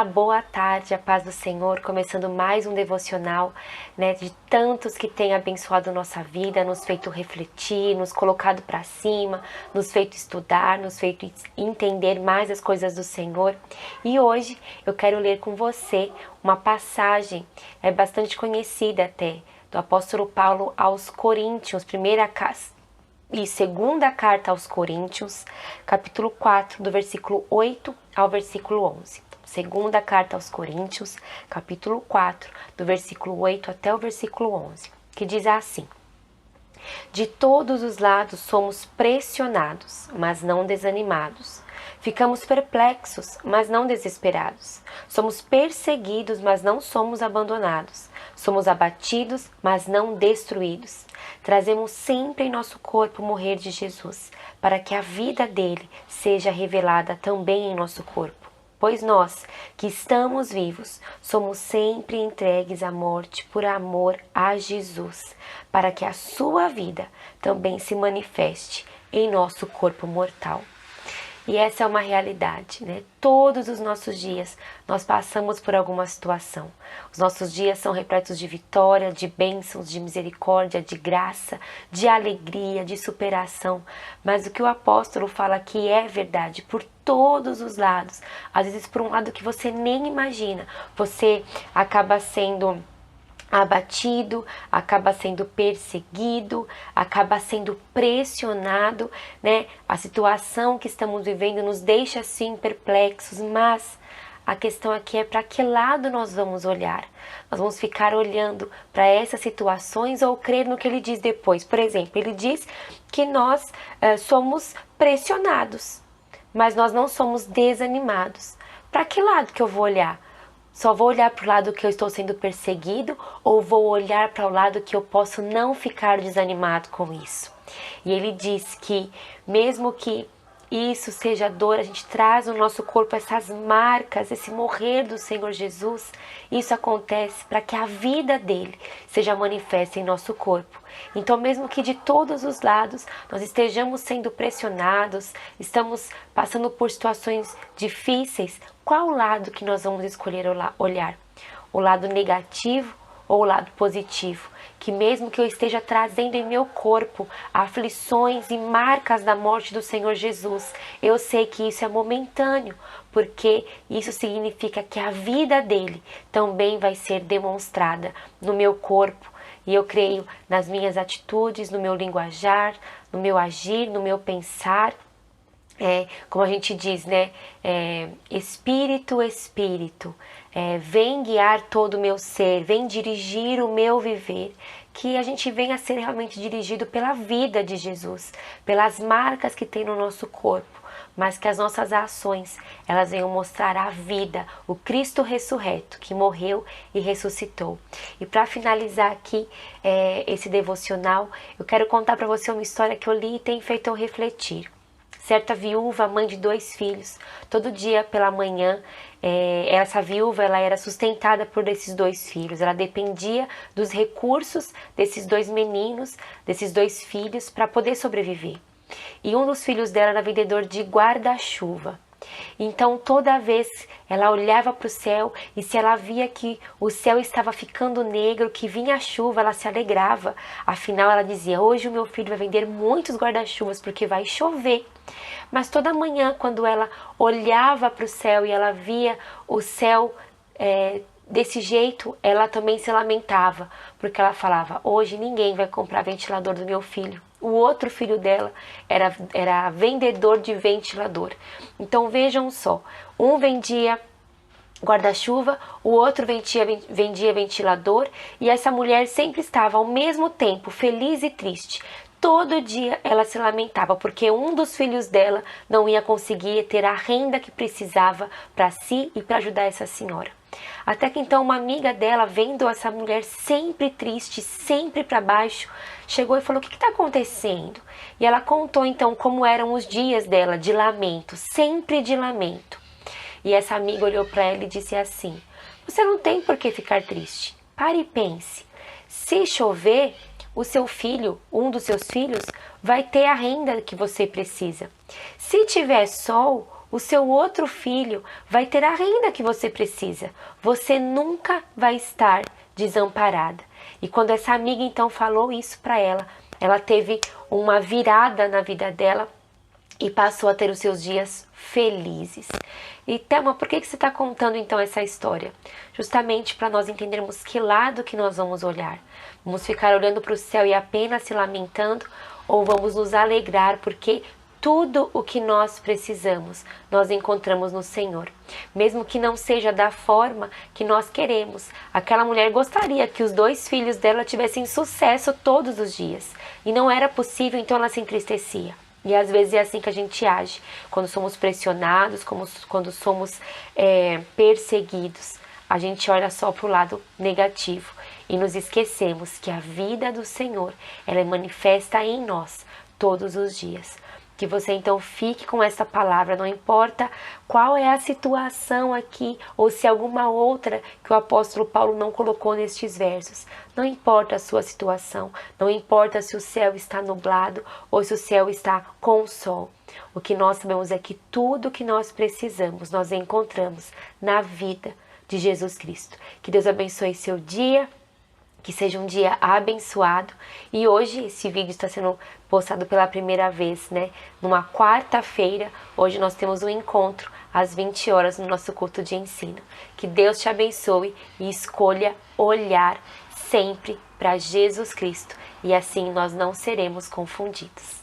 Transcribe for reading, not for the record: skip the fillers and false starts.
Boa tarde, a paz do Senhor, começando mais um devocional, né, de tantos que tem abençoado nossa vida, nos feito refletir, nos colocado para cima, nos feito estudar, nos feito entender mais as coisas do Senhor. E hoje eu quero ler com você uma passagem, bastante conhecida até, do apóstolo Paulo aos Coríntios, segunda carta aos Coríntios, capítulo 4, do versículo 8 ao versículo 11. Segunda carta aos Coríntios, capítulo 4, do versículo 8 até o versículo 11, que diz assim: De todos os lados somos pressionados, mas não desanimados. Ficamos perplexos, mas não desesperados. Somos perseguidos, mas não somos abandonados. Somos abatidos, mas não destruídos. Trazemos sempre em nosso corpo o morrer de Jesus, para que a vida dele seja revelada também em nosso corpo. Pois nós, que estamos vivos, somos sempre entregues à morte por amor a Jesus, para que a sua vida também se manifeste em nosso corpo mortal. E essa é uma realidade, né? Todos os nossos dias nós passamos por alguma situação. Os nossos dias são repletos de vitória, de bênçãos, de misericórdia, de graça, de alegria, de superação. Mas o que o apóstolo fala aqui é verdade por todos os lados. Às vezes por um lado que você nem imagina, você acaba sendo abatido, acaba sendo perseguido, acaba sendo pressionado, né? A situação que estamos vivendo nos deixa assim perplexos, mas a questão aqui é para que lado nós vamos olhar. Nós vamos ficar olhando para essas situações ou crer no que ele diz depois. Por exemplo, ele diz que nós somos pressionados, mas nós não somos desanimados. Para que lado que eu vou olhar? Só vou olhar para o lado que eu estou sendo perseguido ou vou olhar para o lado que eu posso não ficar desanimado com isso? E ele diz que mesmo que isso seja dor, a gente traz no nosso corpo essas marcas, esse morrer do Senhor Jesus. Isso acontece para que a vida dele seja manifesta em nosso corpo. Então, mesmo que de todos os lados nós estejamos sendo pressionados, estamos passando por situações difíceis, qual lado que nós vamos escolher olhar? O lado negativo ou o lado positivo? Que mesmo que eu esteja trazendo em meu corpo aflições e marcas da morte do Senhor Jesus, eu sei que isso é momentâneo, porque isso significa que a vida dele também vai ser demonstrada no meu corpo. E eu creio nas minhas atitudes, no meu linguajar, no meu agir, no meu pensar. Como a gente diz, né? Espírito, Espírito, vem guiar todo o meu ser, vem dirigir o meu viver. Que a gente venha a ser realmente dirigido pela vida de Jesus, pelas marcas que tem no nosso corpo, mas que as nossas ações, elas venham mostrar a vida, o Cristo ressurreto, que morreu e ressuscitou. E para finalizar aqui esse devocional, eu quero contar para você uma história que eu li e tem feito eu refletir. Certa viúva, mãe de 2 filhos, todo dia pela manhã, essa viúva ela era sustentada por esses 2 filhos. Ela dependia dos recursos desses 2 meninos, desses 2 filhos, para poder sobreviver. E um dos filhos dela era vendedor de guarda-chuva. Então toda vez ela olhava para o céu e se ela via que o céu estava ficando negro, que vinha a chuva, ela se alegrava. Afinal ela dizia: hoje o meu filho vai vender muitos guarda-chuvas porque vai chover. Mas toda manhã quando ela olhava para o céu e ela via o céu desse jeito, ela também se lamentava, porque ela falava: hoje ninguém vai comprar ventilador do meu filho. O outro filho dela era vendedor de ventilador. Então vejam só, um vendia guarda-chuva, o outro vendia ventilador, e essa mulher sempre estava ao mesmo tempo feliz e triste. Todo dia ela se lamentava porque um dos filhos dela não ia conseguir ter a renda que precisava para si e para ajudar essa senhora. Até que então uma amiga dela, vendo essa mulher sempre triste, sempre para baixo, chegou e falou: o que está acontecendo? E ela contou então como eram os dias dela de lamento, sempre de lamento. E essa amiga olhou para ela e disse assim: você não tem por que ficar triste. Pare e pense. Se chover, o seu filho, um dos seus filhos, vai ter a renda que você precisa. Se tiver sol, o seu outro filho vai ter a renda que você precisa. Você nunca vai estar desamparada. E quando essa amiga então falou isso para ela, ela teve uma virada na vida dela e passou a ter os seus dias felizes. E Thelma, por que você está contando então essa história? Justamente para nós entendermos que lado que nós vamos olhar. Vamos ficar olhando para o céu e apenas se lamentando, ou vamos nos alegrar porque tudo o que nós precisamos, nós encontramos no Senhor. Mesmo que não seja da forma que nós queremos. Aquela mulher gostaria que os 2 filhos dela tivessem sucesso todos os dias. E não era possível, então ela se entristecia. E às vezes é assim que a gente age. Quando somos pressionados, quando somos perseguidos. A gente olha só para o lado negativo. E nos esquecemos que a vida do Senhor, ela é manifesta em nós todos os dias. Que você então fique com essa palavra, não importa qual é a situação aqui, ou se alguma outra que o apóstolo Paulo não colocou nestes versos. Não importa a sua situação, não importa se o céu está nublado ou se o céu está com o sol. O que nós sabemos é que tudo que nós precisamos, nós encontramos na vida de Jesus Cristo. Que Deus abençoe seu dia. Que seja um dia abençoado. E hoje esse vídeo está sendo postado pela primeira vez, né? Numa quarta-feira. Hoje nós temos um encontro às 20 horas no nosso culto de ensino. Que Deus te abençoe e escolha olhar sempre para Jesus Cristo. E assim nós não seremos confundidos.